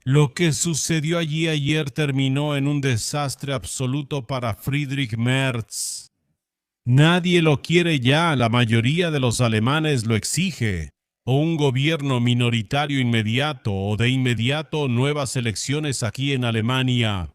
Lo que sucedió allí ayer terminó en un desastre absoluto para Friedrich Merz. Nadie lo quiere ya, la mayoría de los alemanes lo exige. O un gobierno minoritario inmediato, o de inmediato nuevas elecciones aquí en Alemania.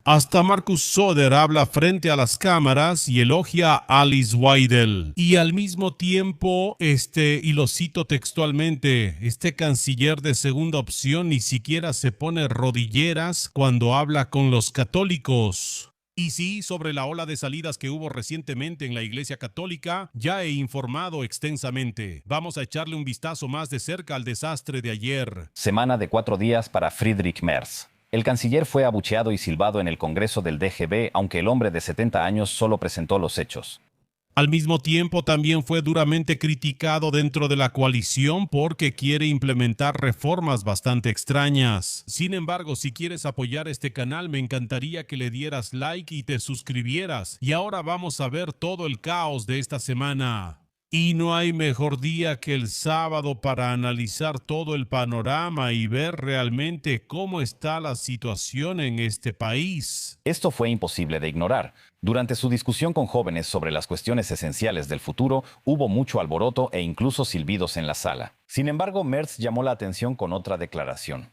Hasta Markus Söder habla frente a las cámaras y elogia a Alice Weidel. Y al mismo tiempo, y lo cito textualmente, este canciller de segunda opción ni siquiera se pone rodilleras cuando habla con los católicos. Y sí, sobre la ola de salidas que hubo recientemente en la Iglesia Católica, ya he informado extensamente. Vamos a echarle un vistazo más de cerca al desastre de ayer. Semana de 4 días para Friedrich Merz. El canciller fue abucheado y silbado en el Congreso del DGB, aunque el hombre de 70 años solo presentó los hechos. Al mismo tiempo, también fue duramente criticado dentro de la coalición porque quiere implementar reformas bastante extrañas. Sin embargo, si quieres apoyar este canal, me encantaría que le dieras like y te suscribieras. Y ahora vamos a ver todo el caos de esta semana. Y no hay mejor día que el sábado para analizar todo el panorama y ver realmente cómo está la situación en este país. Esto fue imposible de ignorar. Durante su discusión con jóvenes sobre las cuestiones esenciales del futuro, hubo mucho alboroto e incluso silbidos en la sala. Sin embargo, Merz llamó la atención con otra declaración.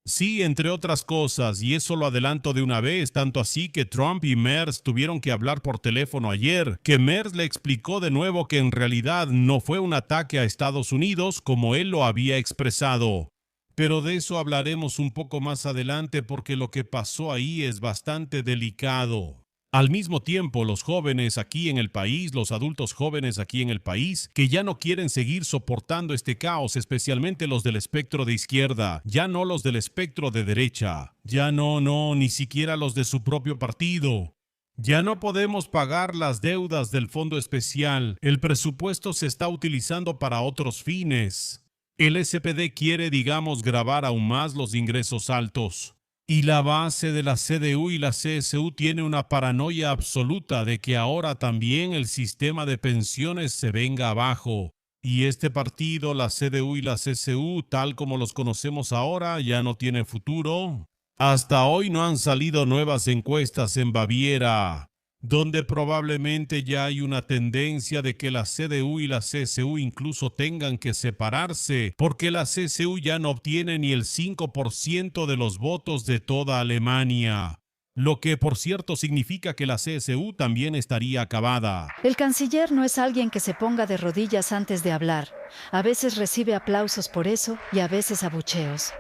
Sí, entre otras cosas, y eso lo adelanto de una vez, tanto así que Trump y Merz tuvieron que hablar por teléfono ayer, que Merz le explicó de nuevo que en realidad no fue un ataque a Estados Unidos como él lo había expresado. Pero de eso hablaremos un poco más adelante porque lo que pasó ahí es bastante delicado. Al mismo tiempo, los jóvenes aquí en el país, los adultos jóvenes aquí en el país, que ya no quieren seguir soportando este caos, especialmente los del espectro de izquierda, ya no los del espectro de derecha, ya no, ni siquiera los de su propio partido. Ya no podemos pagar las deudas del fondo especial, el presupuesto se está utilizando para otros fines. El SPD quiere, digamos, gravar aún más los ingresos altos. Y la base de la CDU y la CSU tiene una paranoia absoluta de que ahora también el sistema de pensiones se venga abajo. Y este partido, la CDU y la CSU, tal como los conocemos ahora, ya no tiene futuro. Hasta hoy no han salido nuevas encuestas en Baviera, donde probablemente ya hay una tendencia de que la CDU y la CSU incluso tengan que separarse, porque la CSU ya no obtiene ni el 5% de los votos de toda Alemania. Lo que, por cierto, significa que la CSU también estaría acabada. El canciller no es alguien que se ponga de rodillas antes de hablar. A veces recibe aplausos por eso y a veces abucheos.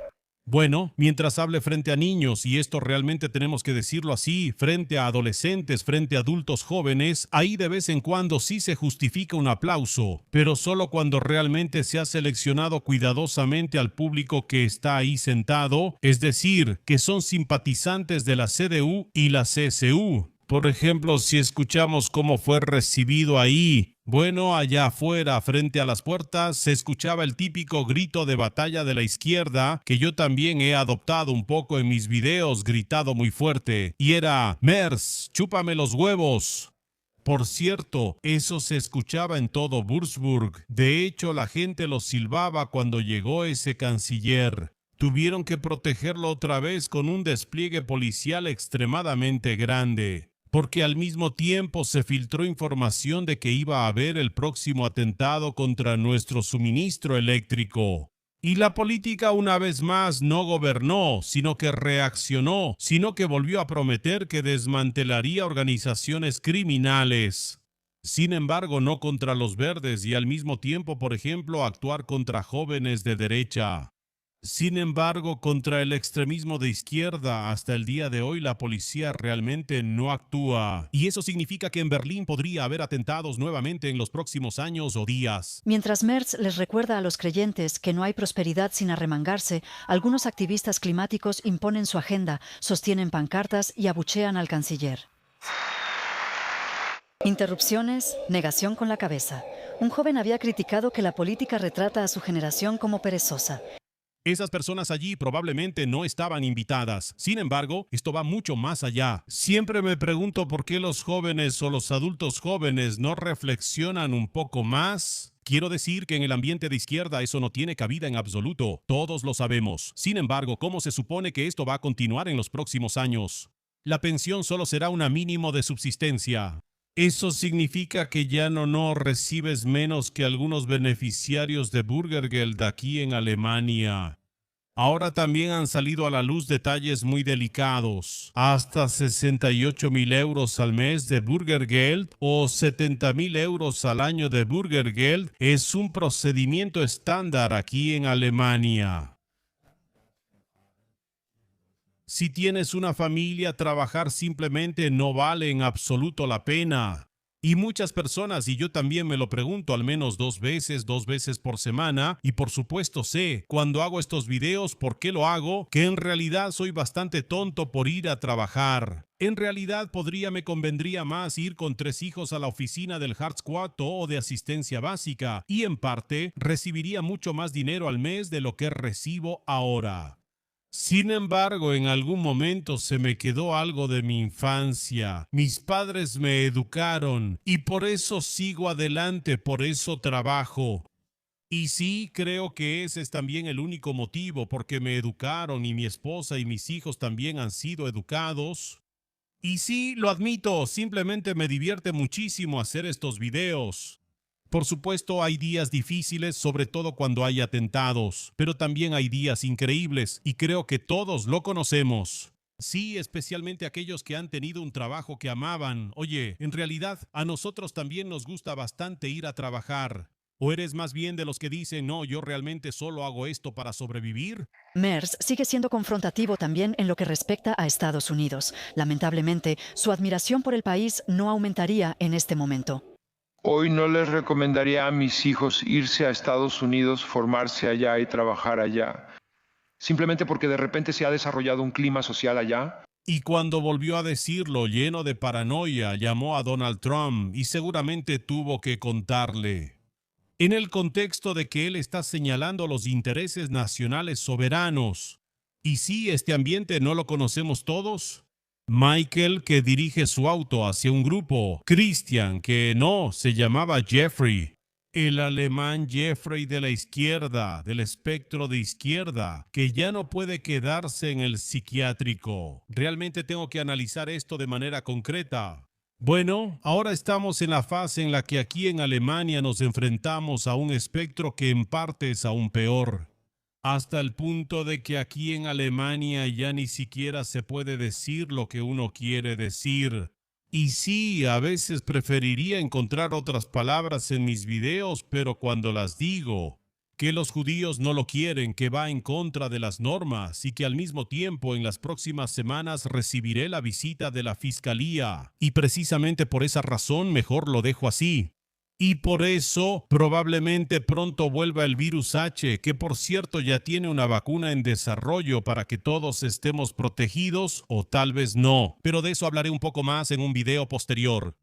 Bueno, mientras hable frente a niños, y esto realmente tenemos que decirlo así, frente a adolescentes, frente a adultos jóvenes, ahí de vez en cuando sí se justifica un aplauso, pero solo cuando realmente se ha seleccionado cuidadosamente al público que está ahí sentado, es decir, que son simpatizantes de la CDU y la CSU. Por ejemplo, si escuchamos cómo fue recibido ahí, bueno, allá afuera, frente a las puertas, se escuchaba el típico grito de batalla de la izquierda, que yo también he adoptado un poco en mis videos, gritado muy fuerte, y era: Merz, chúpame los huevos. Por cierto, eso se escuchaba en todo Würzburg. De hecho, la gente lo silbaba cuando llegó ese canciller. Tuvieron que protegerlo otra vez con un despliegue policial extremadamente grande, porque al mismo tiempo se filtró información de que iba a haber el próximo atentado contra nuestro suministro eléctrico. Y la política una vez más no gobernó, sino que reaccionó, sino que volvió a prometer que desmantelaría organizaciones criminales. Sin embargo, no contra los verdes y al mismo tiempo, por ejemplo, actuar contra jóvenes de derecha. Sin embargo, contra el extremismo de izquierda, hasta el día de hoy la policía realmente no actúa. Y eso significa que en Berlín podría haber atentados nuevamente en los próximos años o días. Mientras Merz les recuerda a los creyentes que no hay prosperidad sin arremangarse, algunos activistas climáticos imponen su agenda, sostienen pancartas y abuchean al canciller. Interrupciones, negación con la cabeza. Un joven había criticado que la política retrata a su generación como perezosa. Esas personas allí probablemente no estaban invitadas. Sin embargo, esto va mucho más allá. Siempre me pregunto por qué los jóvenes o los adultos jóvenes no reflexionan un poco más. Quiero decir que en el ambiente de izquierda eso no tiene cabida en absoluto. Todos lo sabemos. Sin embargo, ¿cómo se supone que esto va a continuar en los próximos años? La pensión solo será un mínimo de subsistencia. Eso significa que ya no recibes menos que algunos beneficiarios de Bürgergeld aquí en Alemania. Ahora también han salido a la luz detalles muy delicados. Hasta 68.000 euros al mes de Bürgergeld o 70.000 euros al año de Bürgergeld es un procedimiento estándar aquí en Alemania. Si tienes una familia, trabajar simplemente no vale en absoluto la pena. Y muchas personas, y yo también me lo pregunto al menos dos veces por semana, y por supuesto sé, cuando hago estos videos, ¿por qué lo hago? Que en realidad soy bastante tonto por ir a trabajar. En realidad me convendría más ir con 3 hijos a la oficina del Hartz IV o de asistencia básica, y en parte recibiría mucho más dinero al mes de lo que recibo ahora. Sin embargo, en algún momento se me quedó algo de mi infancia. Mis padres me educaron y por eso sigo adelante, por eso trabajo. Y sí, creo que ese es también el único motivo, porque me educaron y mi esposa y mis hijos también han sido educados. Y sí, lo admito, simplemente me divierte muchísimo hacer estos videos. Por supuesto, hay días difíciles, sobre todo cuando hay atentados, pero también hay días increíbles, y creo que todos lo conocemos. Sí, especialmente aquellos que han tenido un trabajo que amaban. Oye, en realidad, a nosotros también nos gusta bastante ir a trabajar. ¿O eres más bien de los que dicen, no, yo realmente solo hago esto para sobrevivir? Merz sigue siendo confrontativo también en lo que respecta a Estados Unidos. Lamentablemente, su admiración por el país no aumentaría en este momento. Hoy no les recomendaría a mis hijos irse a Estados Unidos, formarse allá y trabajar allá, simplemente porque de repente se ha desarrollado un clima social allá. Y cuando volvió a decirlo, lleno de paranoia, llamó a Donald Trump y seguramente tuvo que contarle. En el contexto de que él está señalando los intereses nacionales soberanos. ¿Y si este ambiente no lo conocemos todos? Michael, que dirige su auto hacia un grupo. Christian, que no, se llamaba Jeffrey. El alemán Jeffrey de la izquierda, del espectro de izquierda, que ya no puede quedarse en el psiquiátrico. Realmente tengo que analizar esto de manera concreta. Bueno, ahora estamos en la fase en la que aquí en Alemania nos enfrentamos a un espectro que en parte es aún peor. Hasta el punto de que aquí en Alemania ya ni siquiera se puede decir lo que uno quiere decir. Y sí, a veces preferiría encontrar otras palabras en mis videos, pero cuando las digo, que los judíos no lo quieren, que va en contra de las normas y que al mismo tiempo en las próximas semanas recibiré la visita de la fiscalía. Y precisamente por esa razón mejor lo dejo así. Y por eso probablemente pronto vuelva el virus H, que por cierto ya tiene una vacuna en desarrollo para que todos estemos protegidos o tal vez no. Pero de eso hablaré un poco más en un video posterior.